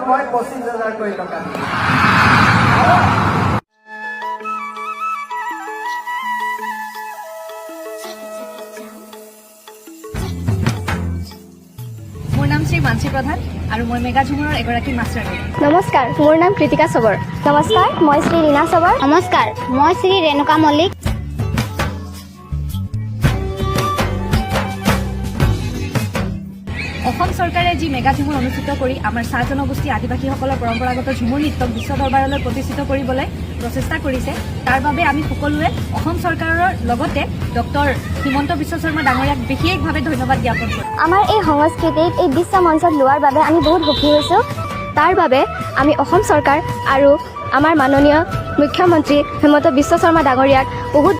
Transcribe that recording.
মই 25,000 কৰি টকা মোৰ নাম শ্ৰী মানসী প্ৰধান আৰু মই মেগা ঝুমুৰৰ এগৰাকী মাষ্টাৰ। নমস্কাৰ, মোৰ নাম কৃতিকা চবৰ। নমস্কাৰ, মই শ্ৰী ৰীনা চবৰ। নমস্কাৰ, মই শ্ৰী ৰেণুকা মল্লিক। অসম চৰকাৰে যি মেগা ঝুমুৰ অনুষ্ঠিত কৰি আমাৰ চাহ জনগোষ্ঠী আদিবাসীসকলৰ পৰম্পৰাগত ঝুমুৰ নৃত্যক বিশ্ব দৰবাৰলৈ প্ৰতিষ্ঠিত কৰিবলৈ প্ৰচেষ্টা কৰিছে। তাৰ বাবে আমি সকলোৱে অসম চৰকাৰৰ লগতে ডক্টৰ হিমন্ত বিশ্ব শৰ্মা ডাঙৰীয়াক বিশেষভাৱে ধন্যবাদ জ্ঞাপন কৰোঁ। আমাৰ এই সংস্কৃতিক এই বিশ্ব মঞ্চত লোৱাৰ বাবে আমি বহুত সুখী হৈছোঁ। তাৰ বাবে আমি অসম চৰকাৰ আৰু আমাৰ মাননীয় মুখ্যমন্ত্ৰী হিমন্ত বিশ্ব শৰ্মা ডাঙৰীয়াক বহুত